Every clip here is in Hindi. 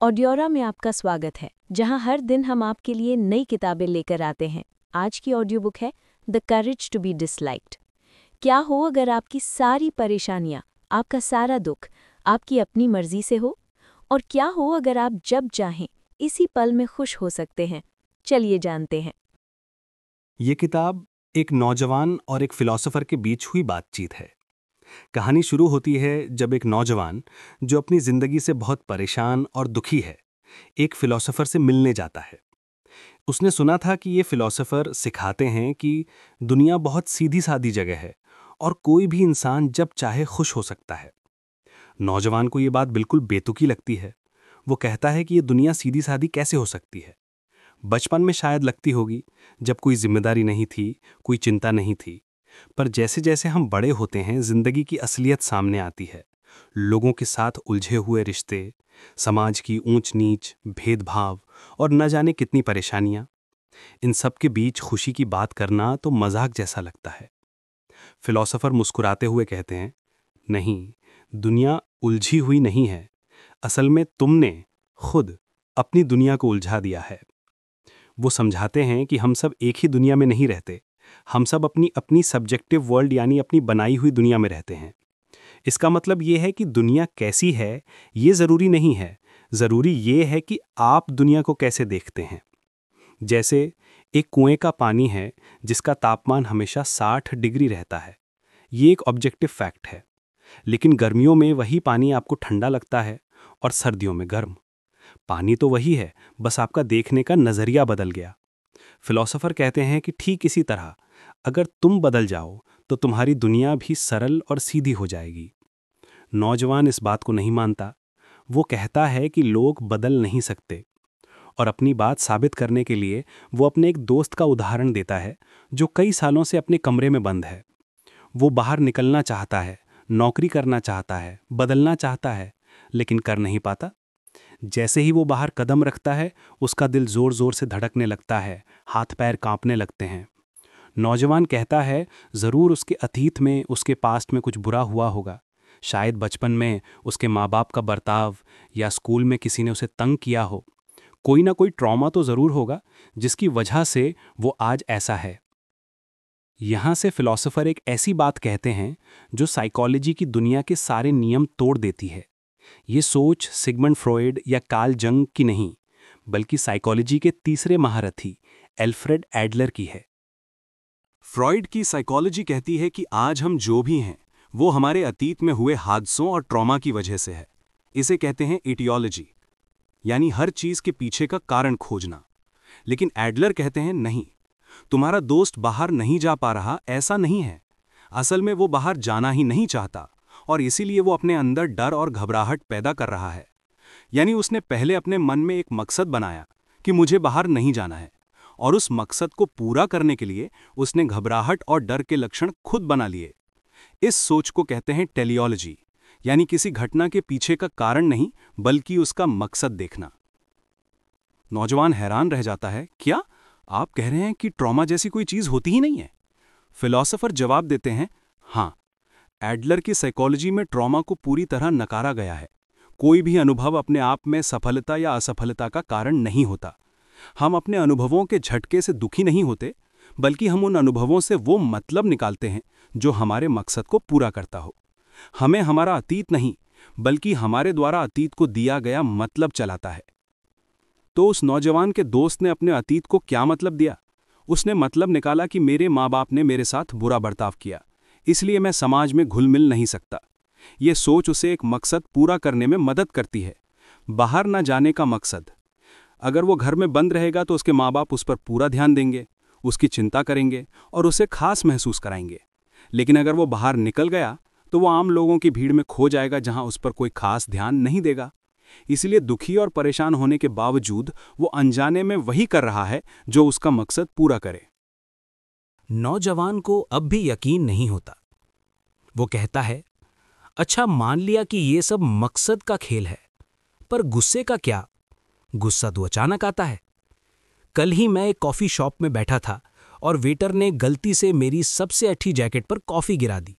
ऑडियोरा में आपका स्वागत है, जहां हर दिन हम आपके लिए नई किताबें लेकर आते हैं। आज की ऑडियो बुक है the courage to be disliked. क्या हो अगर आपकी सारी परेशानियां, आपका सारा दुख आपकी अपनी मर्जी से हो? और क्या हो अगर आप जब चाहें इसी पल में खुश हो सकते हैं? चलिए जानते हैं। ये किताब एक नौजवान और एक फिलॉसफर के बीच हुई बातचीत है। कहानी शुरू होती है जब एक नौजवान जो अपनी जिंदगी से बहुत परेशान और दुखी है, एक फिलॉसफर से मिलने जाता है। उसने सुना था कि ये फिलॉसफर सिखाते हैं कि दुनिया बहुत सीधी सादी जगह है और कोई भी इंसान जब चाहे खुश हो सकता है। नौजवान को ये बात बिल्कुल बेतुकी लगती है। वो कहता है कि ये दुनिया सीधी सादी कैसे हो सकती है। बचपन में शायद लगती होगी, जब कोई जिम्मेदारी नहीं थी, कोई चिंता नहीं थी। पर जैसे जैसे हम बड़े होते हैं, जिंदगी की असलियत सामने आती है। लोगों के साथ उलझे हुए रिश्ते, समाज की ऊंच नीच, भेदभाव और न जाने कितनी परेशानियां। इन सब के बीच खुशी की बात करना तो मजाक जैसा लगता है। फिलॉसफर मुस्कुराते हुए कहते हैं, नहीं, दुनिया उलझी हुई नहीं है। असल में तुमने खुद अपनी दुनिया को उलझा दिया है। वो समझाते हैं कि हम सब एक ही दुनिया में नहीं रहते। हम सब अपनी अपनी सब्जेक्टिव वर्ल्ड यानी अपनी बनाई हुई दुनिया में रहते हैं। इसका मतलब ये है कि दुनिया कैसी है ये ज़रूरी नहीं है। ज़रूरी ये है कि आप दुनिया को कैसे देखते हैं। जैसे एक कुएं का पानी है जिसका तापमान हमेशा 60 डिग्री रहता है। ये एक ऑब्जेक्टिव फैक्ट है। लेकिन गर्मियों में वही पानी आपको ठंडा लगता है और सर्दियों में गर्म। पानी तो वही है, बस आपका देखने का नज़रिया बदल गया। फिलॉसफर कहते हैं कि ठीक इसी तरह अगर तुम बदल जाओ तो तुम्हारी दुनिया भी सरल और सीधी हो जाएगी। नौजवान इस बात को नहीं मानता। वो कहता है कि लोग बदल नहीं सकते, और अपनी बात साबित करने के लिए वो अपने एक दोस्त का उदाहरण देता है जो कई सालों से अपने कमरे में बंद है। वो बाहर निकलना चाहता है, नौकरी करना चाहता है, बदलना चाहता है, लेकिन कर नहीं पाता। जैसे ही वो बाहर कदम रखता है, उसका दिल जोर जोर से धड़कने लगता है, हाथ पैर कांपने लगते हैं। नौजवान कहता है, ज़रूर उसके अतीत में, उसके पास्ट में कुछ बुरा हुआ होगा। शायद बचपन में उसके माँ बाप का बर्ताव या स्कूल में किसी ने उसे तंग किया हो। कोई ना कोई ट्रॉमा तो ज़रूर होगा जिसकी वजह से वो आज ऐसा है। यहाँ से फिलॉसफर एक ऐसी बात कहते हैं जो साइकोलॉजी की दुनिया के सारे नियम तोड़ देती है। ये सोच सिगमंड फ्रॉयड या कार्ल जंग की नहीं, बल्कि साइकोलॉजी के तीसरे महारथी एल्फ्रेड एडलर की है। फ्रॉयड की साइकोलॉजी कहती है कि आज हम जो भी हैं वो हमारे अतीत में हुए हादसों और ट्रॉमा की वजह से है। इसे कहते हैं इटियोलॉजी, यानी हर चीज के पीछे का कारण खोजना। लेकिन एडलर कहते हैं नहीं, तुम्हारा दोस्त बाहर नहीं जा पा रहा ऐसा नहीं है। असल में वो बाहर जाना ही नहीं चाहता और इसीलिए वो अपने अंदर डर और घबराहट पैदा कर रहा है। यानी उसने पहले अपने मन में एक मकसद बनाया कि मुझे बाहर नहीं जाना है, और उस मकसद को पूरा करने के लिए उसने घबराहट और डर के लक्षण खुद बना लिए। इस सोच को कहते हैं टेलियोलॉजी, यानी किसी घटना के पीछे का कारण नहीं बल्कि उसका मकसद देखना। नौजवान हैरान रह जाता है, क्या आप कह रहे हैं कि ट्रॉमा जैसी कोई चीज होती ही नहीं है? फिलॉसफर जवाब देते हैं, हाँ, एडलर की साइकोलॉजी में ट्रॉमा को पूरी तरह नकारा गया है। कोई भी अनुभव अपने आप में सफलता या असफलता का कारण नहीं होता। हम अपने अनुभवों के झटके से दुखी नहीं होते, बल्कि हम उन अनुभवों से वो मतलब निकालते हैं जो हमारे मकसद को पूरा करता हो। हमें हमारा अतीत नहीं, बल्कि हमारे द्वारा अतीत को दिया गया मतलब चलाता है। तो उस नौजवान के दोस्त ने अपने अतीत को क्या मतलब दिया? उसने मतलब निकाला कि मेरे माँ बाप ने मेरे साथ बुरा बर्ताव किया, इसलिए मैं समाज में घुल मिल नहीं सकता। ये सोच उसे एक मकसद पूरा करने में मदद करती है, बाहर न जाने का मकसद। अगर वो घर में बंद रहेगा तो उसके माँ बाप उस पर पूरा ध्यान देंगे, उसकी चिंता करेंगे और उसे खास महसूस कराएंगे। लेकिन अगर वो बाहर निकल गया तो वो आम लोगों की भीड़ में खो जाएगा जहां उस पर कोई खास ध्यान नहीं देगा। इसलिए दुखी और परेशान होने के बावजूद वो अनजाने में वही कर रहा है जो उसका मकसद पूरा करे। नौजवान को अब भी यकीन नहीं होता। वो कहता है, अच्छा मान लिया कि ये सब मकसद का खेल है, पर गुस्से का क्या? गुस्सा तो अचानक आता है। कल ही मैं एक कॉफी शॉप में बैठा था और वेटर ने गलती से मेरी सबसे अच्छी जैकेट पर कॉफ़ी गिरा दी।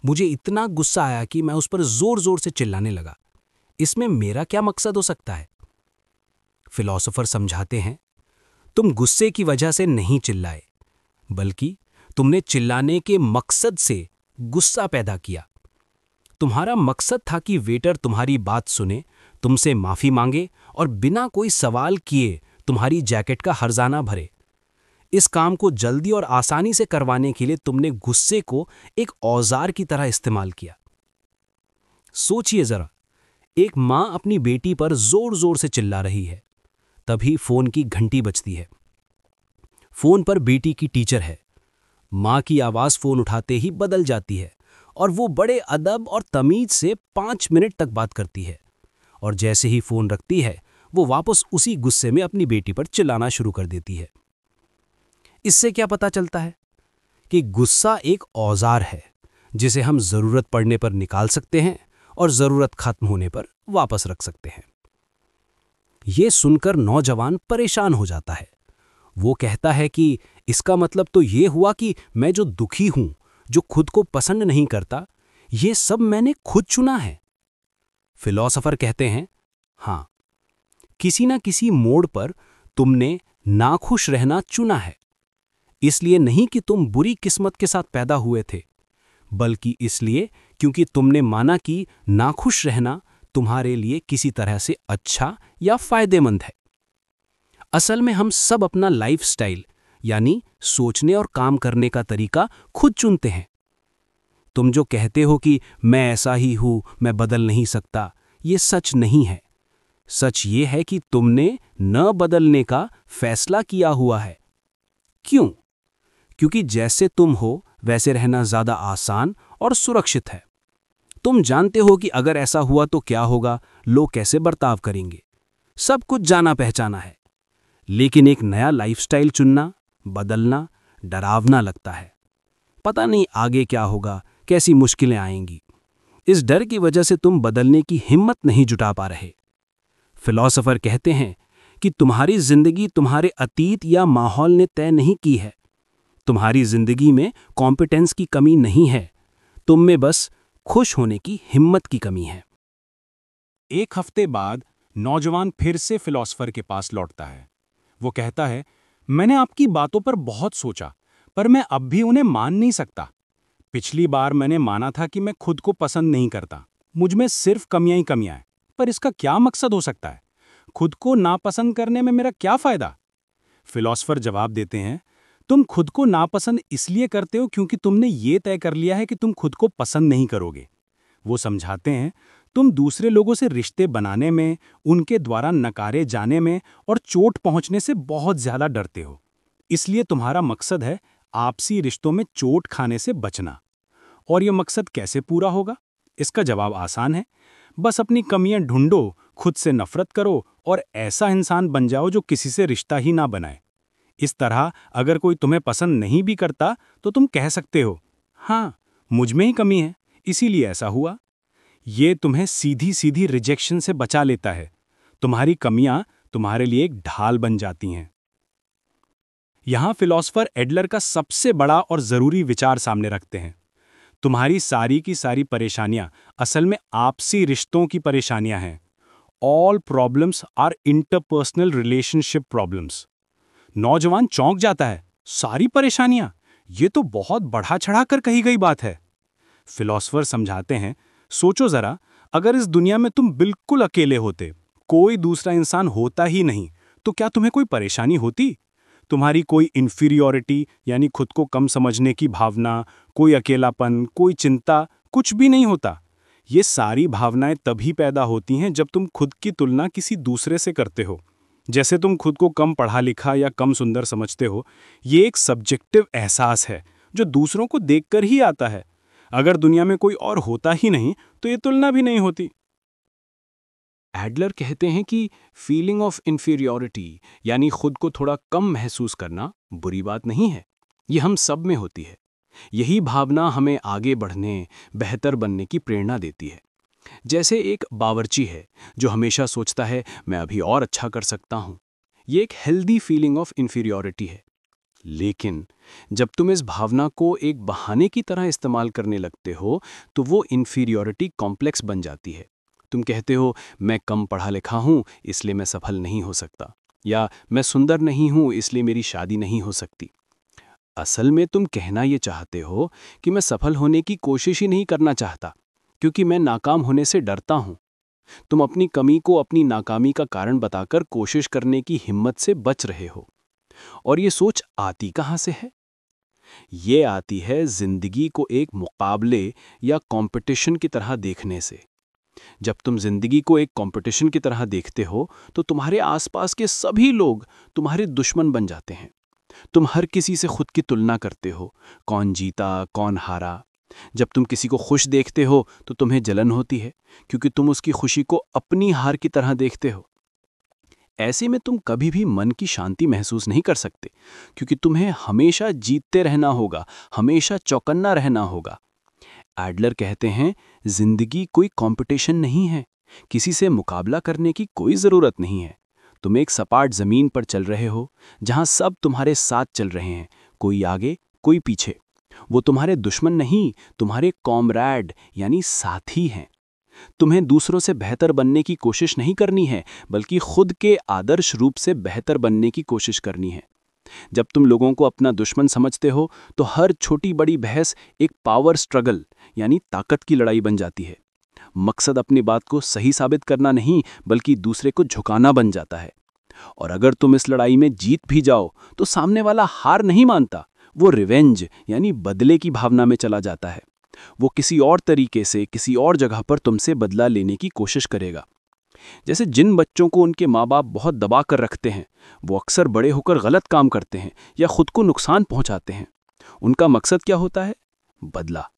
मुझे इतना गुस्सा आया कि मैं उस पर जोर-जोर से चिल्लाने लगा। इसमें मेरा क्या मकसद हो सकता है? फिलॉसफर समझाते हैं, तुम गुस्से की वजह से नहीं चिल्लाए, बल्कि तुमने चिल्लाने के मकसद से गुस्सा पैदा किया। तुम्हारा मकसद था कि वेटर तुम्हारी बात सुने, तुमसे माफी मांगे और बिना कोई सवाल किए तुम्हारी जैकेट का हर्जाना भरे। इस काम को जल्दी और आसानी से करवाने के लिए तुमने गुस्से को एक औजार की तरह इस्तेमाल किया। सोचिए जरा, एक मां अपनी बेटी पर जोर-जोर से चिल्ला रही है। तभी फोन की घंटी बजती है। फोन पर बेटी की टीचर है। मां की आवाज फोन उठाते ही बदल जाती है और वो बड़े अदब और तमीज से 5 मिनट तक बात करती है, और जैसे ही फोन रखती है वो वापस उसी गुस्से में अपनी बेटी पर चिल्लाना शुरू कर देती है। इससे क्या पता चलता है? कि गुस्सा एक औजार है जिसे हम जरूरत पड़ने पर निकाल सकते हैं और जरूरत खत्म होने पर वापस रख सकते हैं। यह सुनकर नौजवान परेशान हो जाता है। वो कहता है कि इसका मतलब तो ये हुआ कि मैं जो दुखी हूं, जो खुद को पसंद नहीं करता, ये सब मैंने खुद चुना है। फिलॉसफर कहते हैं, हां, किसी ना किसी मोड़ पर तुमने नाखुश रहना चुना है। इसलिए नहीं कि तुम बुरी किस्मत के साथ पैदा हुए थे, बल्कि इसलिए क्योंकि तुमने माना कि नाखुश रहना तुम्हारे लिए किसी तरह से अच्छा या फायदेमंद है। असल में हम सब अपना लाइफस्टाइल, यानी सोचने और काम करने का तरीका खुद चुनते हैं। तुम जो कहते हो कि मैं ऐसा ही हूं, मैं बदल नहीं सकता, ये सच नहीं है। सच ये है कि तुमने न बदलने का फैसला किया हुआ है। क्यों? क्योंकि जैसे तुम हो वैसे रहना ज्यादा आसान और सुरक्षित है। तुम जानते हो कि अगर ऐसा हुआ तो क्या होगा, लोग कैसे बर्ताव करेंगे, सब कुछ जाना पहचाना है। लेकिन एक नया लाइफस्टाइल चुनना, बदलना डरावना लगता है। पता नहीं आगे क्या होगा, कैसी मुश्किलें आएंगी। इस डर की वजह से तुम बदलने की हिम्मत नहीं जुटा पा रहे। फिलॉसफर कहते हैं कि तुम्हारी जिंदगी तुम्हारे अतीत या माहौल ने तय नहीं की है। तुम्हारी जिंदगी में कॉम्पिटेंस की कमी नहीं है, तुम में बस खुश होने की हिम्मत की कमी है। एक हफ्ते बाद नौजवान फिर से फिलॉसफर के पास लौटता है। वो कहता है, मैंने आपकी बातों पर बहुत सोचा, पर मैं अब भी उन्हें मान नहीं सकता। पिछली बार मैंने माना था कि मैं खुद को पसंद नहीं करता, मुझ में सिर्फ कमियां ही कमियां हैं। पर इसका क्या मकसद हो सकता है? खुद को नापसंद करने में मेरा क्या फायदा? फिलॉसफर जवाब देते हैं, तुम खुद को नापसंद इसलिए करते हो क्योंकि तुमने ये तय कर लिया है कि तुम खुद को पसंद नहीं करोगे। वो समझाते हैं, तुम दूसरे लोगों से रिश्ते बनाने में, उनके द्वारा नकारे जाने में और चोट पहुंचने से बहुत ज्यादा डरते हो। इसलिए तुम्हारा मकसद है आपसी रिश्तों में चोट खाने से बचना। और यह मकसद कैसे पूरा होगा? इसका जवाब आसान है, बस अपनी कमियां ढूंढो, खुद से नफरत करो और ऐसा इंसान बन जाओ जो किसी से रिश्ता ही ना बनाए। इस तरह अगर कोई तुम्हें पसंद नहीं भी करता तो तुम कह सकते हो, हाँ, मुझ में ही कमी है, इसीलिए ऐसा हुआ। ये तुम्हें सीधी सीधी रिजेक्शन से बचा लेता है। तुम्हारी कमियां तुम्हारे लिए एक ढाल बन जाती हैं। यहां फिलॉसफर एडलर का सबसे बड़ा और जरूरी विचार सामने रखते हैं। तुम्हारी सारी की सारी परेशानियां असल में आपसी रिश्तों की परेशानियां हैं। All problems are interpersonal relationship problems. नौजवान चौंक जाता है, सारी परेशानियां? ये तो बहुत बढ़ा चढ़ा कर कही गई बात है। फिलॉसफर समझाते हैं, सोचो जरा, अगर इस दुनिया में तुम बिल्कुल अकेले होते, कोई दूसरा इंसान होता ही नहीं, तो क्या तुम्हें कोई परेशानी होती? तुम्हारी कोई इन्फीरियॉरिटी यानी खुद को कम समझने की भावना, कोई अकेलापन, कोई चिंता, कुछ भी नहीं होता। ये सारी भावनाएं तभी पैदा होती हैं जब तुम खुद की तुलना किसी दूसरे से करते हो। जैसे तुम खुद को कम पढ़ा लिखा या कम सुंदर समझते हो, ये एक सब्जेक्टिव एहसास है जो दूसरों को देखकर ही आता है। अगर दुनिया में कोई और होता ही नहीं तो ये तुलना भी नहीं होती। एडलर कहते हैं कि फीलिंग ऑफ इन्फीरियॉरिटी यानी खुद को थोड़ा कम महसूस करना बुरी बात नहीं है। ये हम सब में होती है। यही भावना हमें आगे बढ़ने, बेहतर बनने की प्रेरणा देती है। जैसे एक बावर्ची है जो हमेशा सोचता है मैं अभी और अच्छा कर सकता हूं। ये एक हेल्दी फीलिंग ऑफ इन्फीरियॉरिटी है। लेकिन जब तुम इस भावना को एक बहाने की तरह इस्तेमाल करने लगते हो तो वो इन्फीरियॉरिटी कॉम्प्लेक्स बन जाती है। तुम कहते हो मैं कम पढ़ा लिखा हूँ इसलिए मैं सफल नहीं हो सकता, या मैं सुंदर नहीं हूँ इसलिए मेरी शादी नहीं हो सकती। असल में तुम कहना ये चाहते हो कि मैं सफल होने की कोशिश ही नहीं करना चाहता क्योंकि मैं नाकाम होने से डरता हूँ। तुम अपनी कमी को अपनी नाकामी का कारण बताकर कोशिश करने की हिम्मत से बच रहे हो। और ये सोच आती कहाँ से है? ये आती है जिंदगी को एक मुकाबले या कंपटीशन की तरह देखने से। जब तुम जिंदगी को एक कंपटीशन की तरह देखते हो तो तुम्हारे आसपास के सभी लोग तुम्हारे दुश्मन बन जाते हैं। तुम हर किसी से खुद की तुलना करते हो, कौन जीता कौन हारा। जब तुम किसी को खुश देखते हो तो तुम्हें जलन होती है क्योंकि तुम उसकी खुशी को अपनी हार की तरह देखते हो। ऐसे में तुम कभी भी मन की शांति महसूस नहीं कर सकते क्योंकि तुम्हें हमेशा जीतते रहना होगा, हमेशा चौकन्ना रहना होगा। एडलर कहते हैं जिंदगी कोई कंपटीशन नहीं है, किसी से मुकाबला करने की कोई जरूरत नहीं है। तुम एक सपाट जमीन पर चल रहे हो जहां सब तुम्हारे साथ चल रहे हैं, कोई आगे कोई पीछे। वो तुम्हारे दुश्मन नहीं, तुम्हारे कॉमरेड यानी साथी हैं। तुम्हें दूसरों से बेहतर बनने की कोशिश नहीं करनी है बल्कि खुद के आदर्श रूप से बेहतर बनने की कोशिश करनी है। जब तुम लोगों को अपना दुश्मन समझते हो तो हर छोटी बड़ी बहस एक पावर स्ट्रगल यानी ताकत की लड़ाई बन जाती है। मकसद अपनी बात को सही साबित करना नहीं बल्कि दूसरे को झुकाना बन जाता है। और अगर तुम इस लड़ाई में जीत भी जाओ तो सामने वाला हार नहीं मानता, वो रिवेंज यानी बदले की भावना में चला जाता है। वो किसी और तरीके से किसी और जगह पर तुमसे बदला लेने की कोशिश करेगा। जैसे जिन बच्चों को उनके माँ बाप बहुत दबा कर रखते हैं वो अक्सर बड़े होकर गलत काम करते हैं या खुद को नुकसान पहुंचाते हैं। उनका मकसद क्या होता है? बदला।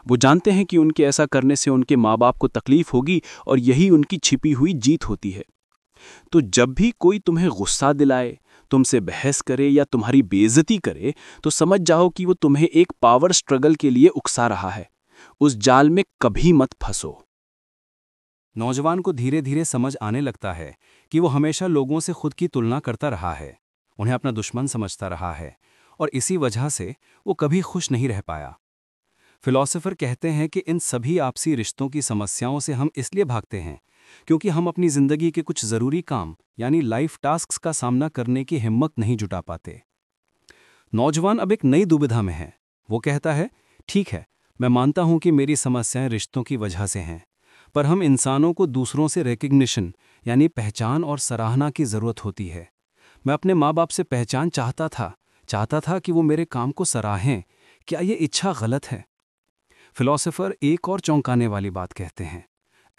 वो जानते हैं कि उनके ऐसा करने से उनके माँ बाप को तकलीफ होगी और यही उनकी छिपी हुई जीत होती है। तो जब भी कोई तुम्हें गुस्सा दिलाए, तुमसे बहस करे या तुम्हारी बेइज्जती करे तो समझ जाओ कि वो तुम्हें एक पावर स्ट्रगल के लिए उकसा रहा है। उस जाल में कभी मत फंसो। नौजवान को धीरे धीरे समझ आने लगता है कि वो हमेशा लोगों से खुद की तुलना करता रहा है, उन्हें अपना दुश्मन समझता रहा है और इसी वजह से वो कभी खुश नहीं रह पाया। फिलॉसफर कहते हैं कि इन सभी आपसी रिश्तों की समस्याओं से हम इसलिए भागते हैं क्योंकि हम अपनी जिंदगी के कुछ जरूरी काम यानी लाइफ टास्क्स का सामना करने की हिम्मत नहीं जुटा पाते। नौजवान अब एक नई दुविधा में है। वो कहता है, ठीक है, मैं मानता हूं कि मेरी समस्याएं रिश्तों की वजह से हैं, पर हम इंसानों को दूसरों से रिकग्निशन यानी पहचान और सराहना की जरूरत होती है। मैं अपने माँ बाप से पहचान चाहता था कि वो मेरे काम को सराहें। क्या ये इच्छा गलत है? फिलॉसफर एक और चौंकाने वाली बात कहते हैं।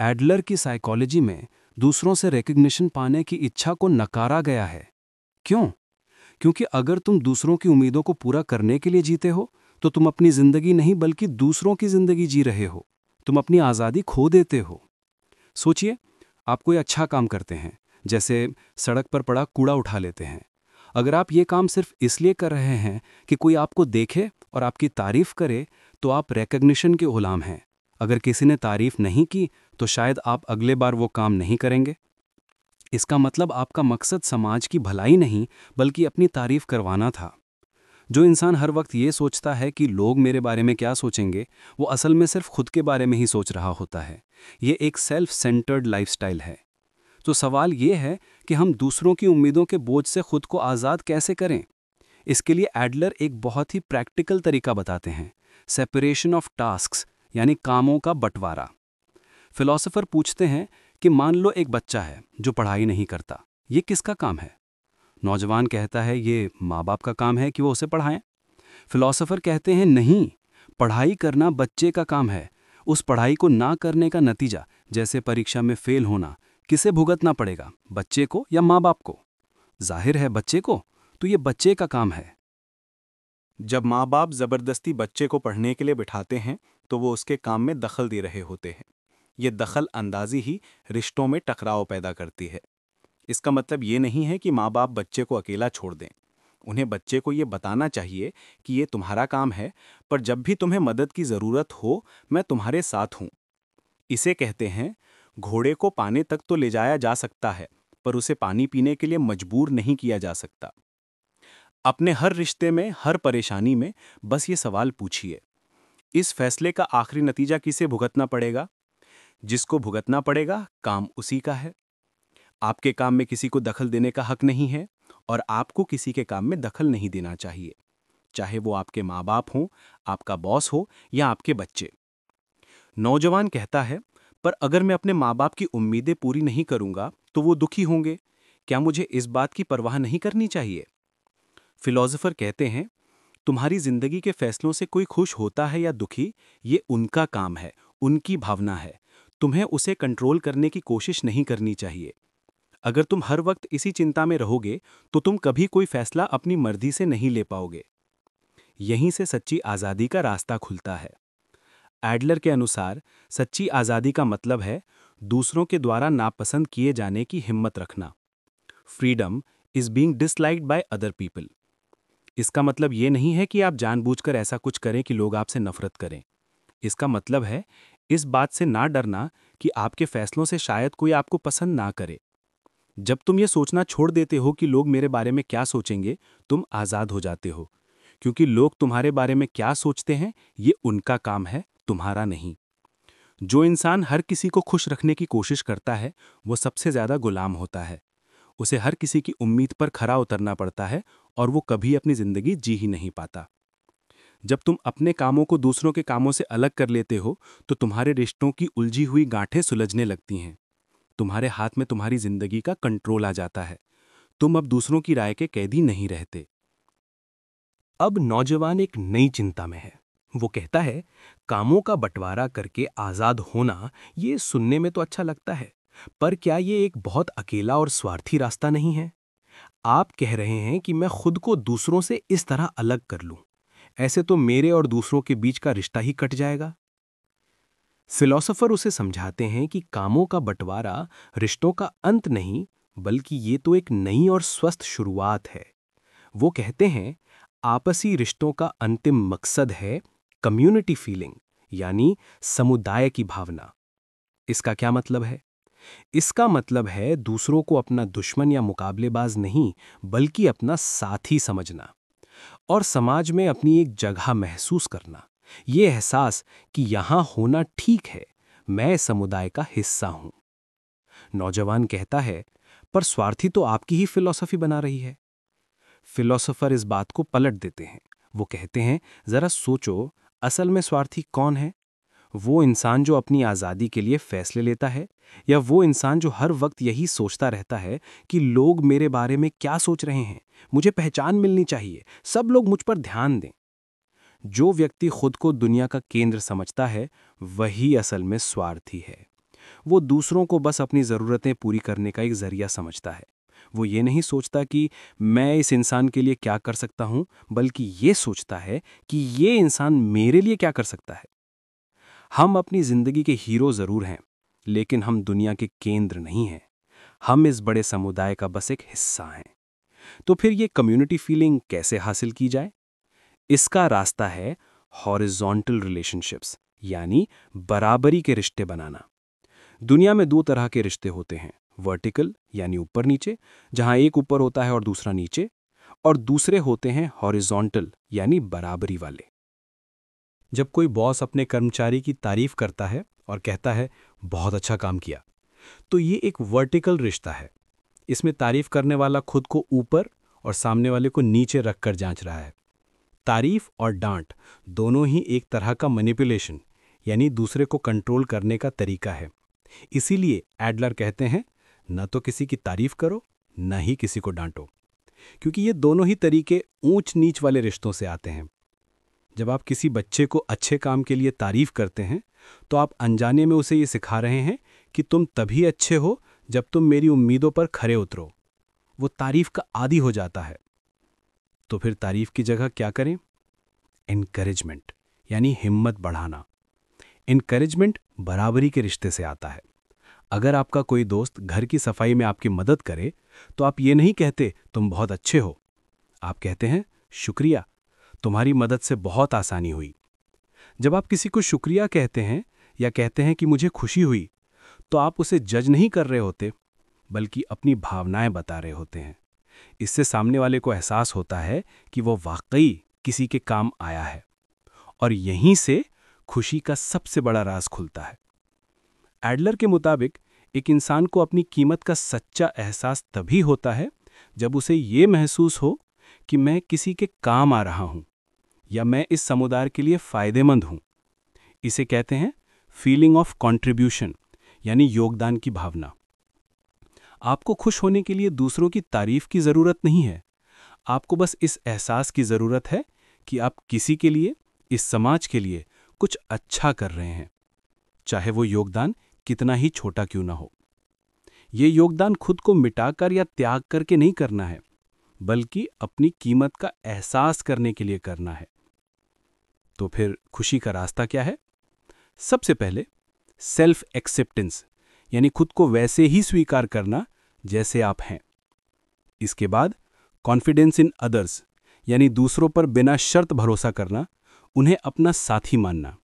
एडलर की साइकोलॉजी में दूसरों से रिकग्निशन पाने की इच्छा को नकारा गया है। क्यों? क्योंकि अगर तुम दूसरों की उम्मीदों को पूरा करने के लिए जीते हो तो तुम अपनी जिंदगी नहीं बल्कि दूसरों की जिंदगी जी रहे हो। तुम अपनी आज़ादी खो देते हो। सोचिए, आप कोई अच्छा काम करते हैं, जैसे सड़क पर पड़ा कूड़ा उठा लेते हैं। अगर आप ये काम सिर्फ इसलिए कर रहे हैं कि कोई आपको देखे और आपकी तारीफ करे तो आप रिकग्निशन के गुलाम हैं। अगर किसी ने तारीफ नहीं की तो शायद आप अगले बार वो काम नहीं करेंगे। इसका मतलब आपका मकसद समाज की भलाई नहीं बल्कि अपनी तारीफ करवाना था। जो इंसान हर वक्त ये सोचता है कि लोग मेरे बारे में क्या सोचेंगे, वो असल में सिर्फ खुद के बारे में ही सोच रहा होता है। ये एक सेल्फ सेंटर्ड लाइफस्टाइल है। तो सवाल ये है कि हम दूसरों की उम्मीदों के बोझ से खुद को आज़ाद कैसे करें? इसके लिए एडलर एक बहुत ही प्रैक्टिकल तरीका बताते हैं, सेपरेशन ऑफ टास्क्स यानी कामों का बंटवारा। फिलॉसफर पूछते हैं कि मान लो एक बच्चा है जो पढ़ाई नहीं करता, ये किसका काम है? नौजवान कहता है ये माँ बाप का काम है कि वो उसे पढ़ाएं। फिलॉसफर कहते हैं नहीं, पढ़ाई करना बच्चे का काम है। उस पढ़ाई को ना करने का नतीजा, जैसे परीक्षा में फेल होना, किसे भुगतना पड़ेगा, बच्चे को या माँ बाप को? जाहिर है बच्चे को, तो ये बच्चे का काम है। जब माँ बाप जबरदस्ती बच्चे को पढ़ने के लिए बिठाते हैं तो वो उसके काम में दखल दे रहे होते हैं। ये दखल अंदाजी ही रिश्तों में टकराव पैदा करती है। इसका मतलब ये नहीं है कि माँ बाप बच्चे को अकेला छोड़ दें। उन्हें बच्चे को ये बताना चाहिए कि ये तुम्हारा काम है, पर जब भी तुम्हें मदद की ज़रूरत हो मैं तुम्हारे साथ हूँ। इसे कहते हैं, घोड़े को पाने तक तो ले जाया जा सकता है पर उसे पानी पीने के लिए मजबूर नहीं किया जा सकता। अपने हर रिश्ते में, हर परेशानी में बस ये सवाल पूछिए, इस फैसले का आखिरी नतीजा किसे भुगतना पड़ेगा? जिसको भुगतना पड़ेगा, काम उसी का है। आपके काम में किसी को दखल देने का हक नहीं है और आपको किसी के काम में दखल नहीं देना चाहिए, चाहे वो आपके माँ बाप हों, आपका बॉस हो या आपके बच्चे। नौजवान कहता है, पर अगर मैं अपने माँ बाप की उम्मीदें पूरी नहीं करूंगा तो वो दुखी होंगे। क्या मुझे इस बात की परवाह नहीं करनी चाहिए? फिलोसोफर कहते हैं, तुम्हारी जिंदगी के फैसलों से कोई खुश होता है या दुखी, ये उनका काम है, उनकी भावना है। तुम्हें उसे कंट्रोल करने की कोशिश नहीं करनी चाहिए। अगर तुम हर वक्त इसी चिंता में रहोगे तो तुम कभी कोई फैसला अपनी मर्जी से नहीं ले पाओगे। यहीं से सच्ची आज़ादी का रास्ता खुलता है। एडलर के अनुसार सच्ची आज़ादी का मतलब है दूसरों के द्वारा नापसंद किए जाने की हिम्मत रखना। Freedom is being disliked by other people. इसका मतलब ये नहीं है कि आप जानबूझकर ऐसा कुछ करें कि लोग आपसे नफरत करें। इसका मतलब है इस बात से ना डरना कि आपके फैसलों से शायद कोई आपको पसंद ना करे। जब तुम ये सोचना छोड़ देते हो कि लोग मेरे बारे में क्या सोचेंगे, तुम आज़ाद हो जाते हो, क्योंकि लोग तुम्हारे बारे में क्या सोचते हैं ये उनका काम है, तुम्हारा नहीं। जो इंसान हर किसी को खुश रखने की कोशिश करता है वो सबसे ज्यादा गुलाम होता है। उसे हर किसी की उम्मीद पर खरा उतरना पड़ता है और वो कभी अपनी जिंदगी जी ही नहीं पाता। जब तुम अपने कामों को दूसरों के कामों से अलग कर लेते हो तो तुम्हारे रिश्तों की उलझी हुई गांठें सुलझने लगती हैं। तुम्हारे हाथ में तुम्हारी जिंदगी का कंट्रोल आ जाता है। तुम अब दूसरों की राय के कैदी नहीं रहते। अब नौजवान एक नई चिंता में है। वो कहता है, कामों का बंटवारा करके आजाद होना, ये सुनने में तो अच्छा लगता है, पर क्या ये एक बहुत अकेला और स्वार्थी रास्ता नहीं है? आप कह रहे हैं कि मैं खुद को दूसरों से इस तरह अलग कर लूं। ऐसे तो मेरे और दूसरों के बीच का रिश्ता ही कट जाएगा। फिलोसोफर उसे समझाते हैं कि कामों का बंटवारा रिश्तों का अंत नहीं, बल्कि ये तो एक नई और स्वस्थ शुरुआत है। वो कहते हैं, आपसी रिश्तों का अंतिम मकसद है कम्युनिटी फीलिंग, यानी समुदाय की भावना। इसका क्या मतलब है? इसका मतलब है दूसरों को अपना दुश्मन या मुकाबलेबाज नहीं, बल्कि अपना साथी समझना और समाज में अपनी एक जगह महसूस करना। ये एहसास कि यहां होना ठीक है, मैं समुदाय का हिस्सा हूं। नौजवान कहता है, पर स्वार्थी तो आपकी ही फिलॉसफी बना रही है। फिलोसोफर इस बात को पलट देते हैं। वो कहते हैं, जरा सोचो, असल में स्वार्थी कौन है? वो इंसान जो अपनी आज़ादी के लिए फैसले लेता है, या वो इंसान जो हर वक्त यही सोचता रहता है कि लोग मेरे बारे में क्या सोच रहे हैं, मुझे पहचान मिलनी चाहिए, सब लोग मुझ पर ध्यान दें। जो व्यक्ति खुद को दुनिया का केंद्र समझता है वही असल में स्वार्थी है। वो दूसरों को बस अपनी ज़रूरतें पूरी करने का एक जरिया समझता है। वो ये नहीं सोचता कि मैं इस इंसान के लिए क्या कर सकता हूं, बल्कि ये सोचता है कि ये इंसान मेरे लिए क्या कर सकता है। हम अपनी जिंदगी के हीरो जरूर हैं, लेकिन हम दुनिया के केंद्र नहीं हैं। हम इस बड़े समुदाय का बस एक हिस्सा हैं। तो फिर ये कम्युनिटी फीलिंग कैसे हासिल की जाए? इसका रास्ता है हॉरिजॉन्टल रिलेशनशिप्स, यानी बराबरी के रिश्ते बनाना। दुनिया में दो तरह के रिश्ते होते हैं, वर्टिकल यानी ऊपर नीचे, जहां एक ऊपर होता है और दूसरा नीचे, और दूसरे होते हैं हॉरिजॉन्टल यानी बराबरी वाले। जब कोई बॉस अपने कर्मचारी की तारीफ करता है और कहता है, बहुत अच्छा काम किया, तो ये एक वर्टिकल रिश्ता है। इसमें तारीफ करने वाला खुद को ऊपर और सामने वाले को नीचे रखकर जांच रहा है। तारीफ और डांट दोनों ही एक तरह का मैनिपुलेशन, यानी दूसरे को कंट्रोल करने का तरीका है। इसीलिए एडलर कहते हैं, न तो किसी की तारीफ करो, न ही किसी को डांटो, क्योंकि ये दोनों ही तरीके ऊंच नीच वाले रिश्तों से आते हैं। जब आप किसी बच्चे को अच्छे काम के लिए तारीफ करते हैं, तो आप अनजाने में उसे ये सिखा रहे हैं कि तुम तभी अच्छे हो जब तुम मेरी उम्मीदों पर खरे उतरो। वो तारीफ का आदी हो जाता है। तो फिर तारीफ की जगह क्या करें? एनकरेजमेंट, यानी हिम्मत बढ़ाना। एनकरेजमेंट बराबरी के रिश्ते से आता है। अगर आपका कोई दोस्त घर की सफाई में आपकी मदद करे, तो आप ये नहीं कहते तुम बहुत अच्छे हो, आप कहते हैं शुक्रिया, तुम्हारी मदद से बहुत आसानी हुई। जब आप किसी को शुक्रिया कहते हैं या कहते हैं कि मुझे खुशी हुई, तो आप उसे जज नहीं कर रहे होते, बल्कि अपनी भावनाएं बता रहे होते हैं। इससे सामने वाले को एहसास होता है कि वो वाकई किसी के काम आया है, और यहीं से खुशी का सबसे बड़ा राज खुलता है। एडलर के मुताबिक एक इंसान को अपनी कीमत का सच्चा एहसास तभी होता है जब उसे ये महसूस हो कि मैं किसी के काम आ रहा हूं या मैं इस समुदाय के लिए फायदेमंद हूं। इसे कहते हैं फीलिंग ऑफ कंट्रीब्यूशन, यानी योगदान की भावना। आपको खुश होने के लिए दूसरों की तारीफ की जरूरत नहीं है, आपको बस इस एहसास की जरूरत है कि आप किसी के लिए, इस समाज के लिए कुछ अच्छा कर रहे हैं, चाहे वो योगदान कितना ही छोटा क्यों ना हो। ये योगदान खुद को मिटाकर या त्याग करके नहीं करना है, बल्कि अपनी कीमत का एहसास करने के लिए करना है। तो फिर खुशी का रास्ता क्या है? सबसे पहले सेल्फ एक्सेप्टेंस, यानी खुद को वैसे ही स्वीकार करना जैसे आप हैं। इसके बाद कॉन्फिडेंस इन अदर्स, यानी दूसरों पर बिना शर्त भरोसा करना, उन्हें अपना साथी मानना।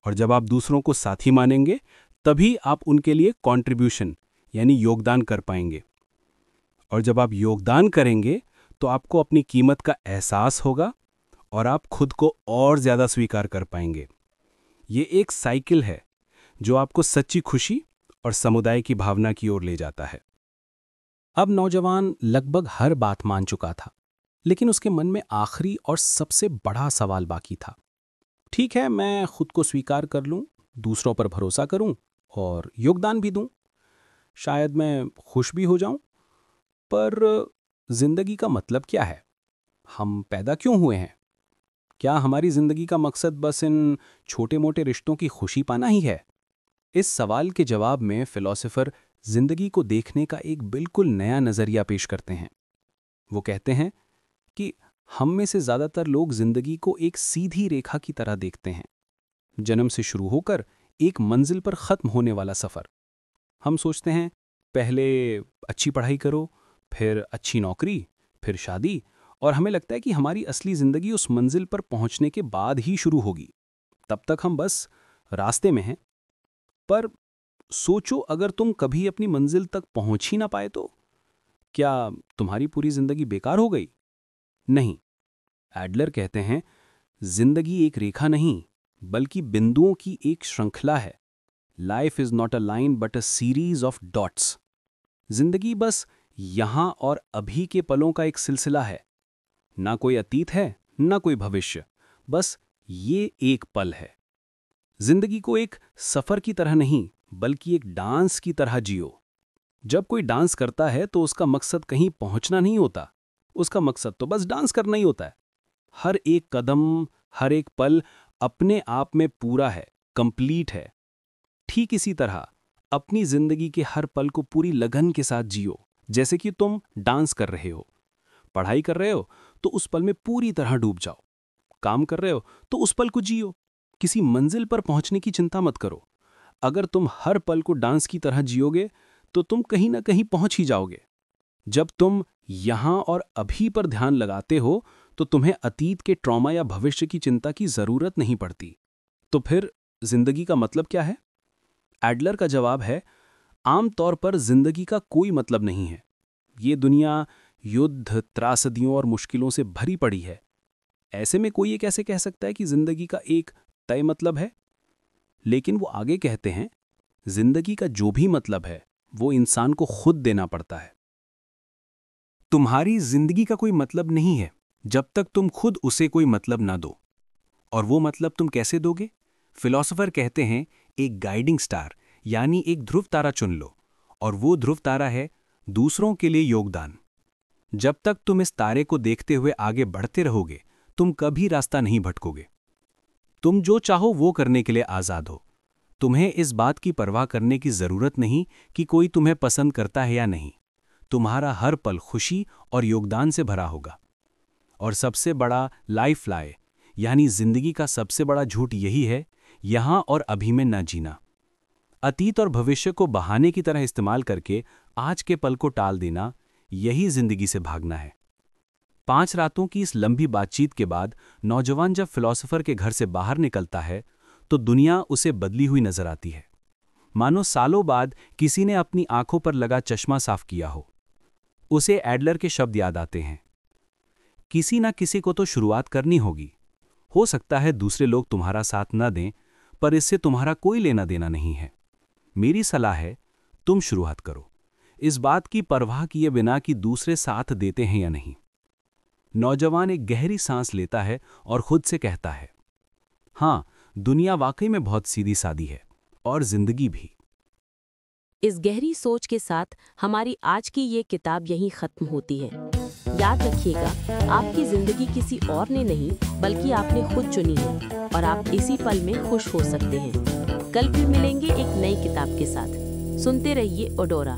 और जब आप दूसरों को साथी मानेंगे तभी आप उनके लिए कंट्रीब्यूशन यानी योगदान कर पाएंगे। और जब आप योगदान करेंगे तो आपको अपनी कीमत का एहसास होगा और आप खुद को और ज्यादा स्वीकार कर पाएंगे। ये एक साइकिल है जो आपको सच्ची खुशी और समुदाय की भावना की ओर ले जाता है। अब नौजवान लगभग हर बात मान चुका था, लेकिन उसके मन में आखिरी और सबसे बड़ा सवाल बाकी था। ठीक है, मैं खुद को स्वीकार कर लूं, दूसरों पर भरोसा करूं और योगदान भी दूं, शायद मैं खुश भी हो जाऊं, पर जिंदगी का मतलब क्या है? हम पैदा क्यों हुए हैं? क्या हमारी जिंदगी का मकसद बस इन छोटे मोटे रिश्तों की खुशी पाना ही है? इस सवाल के जवाब में फिलॉसफर जिंदगी को देखने का एक बिल्कुल नया नजरिया पेश करते हैं। वो कहते हैं कि हम में से ज्यादातर लोग जिंदगी को एक सीधी रेखा की तरह देखते हैं, जन्म से शुरू होकर एक मंजिल पर खत्म होने वाला सफर। हम सोचते हैं पहले अच्छी पढ़ाई करो, फिर अच्छी नौकरी, फिर शादी, और हमें लगता है कि हमारी असली जिंदगी उस मंजिल पर पहुंचने के बाद ही शुरू होगी। तब तक हम बस रास्ते में हैं। पर सोचो, अगर तुम कभी अपनी मंजिल तक पहुंच ही ना पाए तो क्या तुम्हारी पूरी जिंदगी बेकार हो गई? नहीं, एडलर कहते हैं जिंदगी एक रेखा नहीं बल्कि बिंदुओं की एक श्रृंखला है। Life is not a line but a series of dots. जिंदगी बस यहां और अभी के पलों का एक सिलसिला है। ना कोई अतीत है, ना कोई भविष्य, बस ये एक पल है। जिंदगी को एक सफर की तरह नहीं बल्कि एक डांस की तरह जियो। जब कोई डांस करता है तो उसका मकसद कहीं पहुंचना नहीं होता, उसका मकसद तो बस डांस करना ही होता है। हर एक कदम, हर एक पल अपने आप में पूरा है, कंप्लीट है। ठीक इसी तरह अपनी जिंदगी के हर पल को पूरी लगन के साथ जियो, जैसे कि तुम डांस कर रहे हो। पढ़ाई कर रहे हो तो उस पल में पूरी तरह डूब जाओ। काम कर रहे हो तो उस पल को जियो। किसी मंजिल पर पहुंचने की चिंता मत करो। अगर तुम हर पल को डांस की तरह जियोगे तो तुम कहीं ना कहीं पहुंच ही जाओगे। जब तुम यहां और अभी पर ध्यान लगाते हो तो तुम्हें अतीत के ट्रॉमा या भविष्य की चिंता की जरूरत नहीं पड़ती। तो फिर जिंदगी का मतलब क्या है? एडलर का जवाब है, आमतौर पर जिंदगी का कोई मतलब नहीं है। ये दुनिया युद्ध, त्रासदियों और मुश्किलों से भरी पड़ी है। ऐसे में कोई ये कैसे कह सकता है कि जिंदगी का एक तय मतलब है? लेकिन वो आगे कहते हैं, जिंदगी का जो भी मतलब है वो इंसान को खुद देना पड़ता है। तुम्हारी जिंदगी का कोई मतलब नहीं है जब तक तुम खुद उसे कोई मतलब ना दो। और वो मतलब तुम कैसे दोगे? फिलॉसफर कहते हैं, एक गाइडिंग स्टार यानी एक ध्रुव तारा चुन लो, और वो ध्रुव तारा है दूसरों के लिए योगदान। जब तक तुम इस तारे को देखते हुए आगे बढ़ते रहोगे, तुम कभी रास्ता नहीं भटकोगे। तुम जो चाहो वो करने के लिए आजाद हो। तुम्हें इस बात की परवाह करने की जरूरत नहीं कि कोई तुम्हें पसंद करता है या नहीं। तुम्हारा हर पल खुशी और योगदान से भरा होगा। और सबसे बड़ा लाइफ लाई यानी जिंदगी का सबसे बड़ा झूठ यही है, यहां और अभी में न जीना। अतीत और भविष्य को बहाने की तरह इस्तेमाल करके आज के पल को टाल देना, यही जिंदगी से भागना है। 5 रातों की इस लंबी बातचीत के बाद नौजवान जब फिलॉसफर के घर से बाहर निकलता है तो दुनिया उसे बदली हुई नजर आती है, मानो सालों बाद किसी ने अपनी आंखों पर लगा चश्मा साफ किया हो। उसे एडलर के शब्द याद आते हैं, किसी ना किसी को तो शुरुआत करनी होगी। हो सकता है दूसरे लोग तुम्हारा साथ न दें, पर इससे तुम्हारा कोई लेना देना नहीं है। मेरी सलाह है, तुम शुरुआत करो, इस बात की परवाह किए बिना कि दूसरे साथ देते हैं या नहीं। नौजवान एक गहरी सांस लेता है और खुद से कहता है, हाँ, दुनिया वाकई में बहुत सीधी सादी है, और जिंदगी भी। इस गहरी सोच के साथ हमारी आज की ये किताब यहीं खत्म होती है। याद रखिएगा, आपकी जिंदगी किसी और ने नहीं बल्कि आपने खुद चुनी है, और आप इसी पल में खुश हो सकते हैं। कल फिर मिलेंगे एक नई किताब के साथ। सुनते रहिए ओडोरा।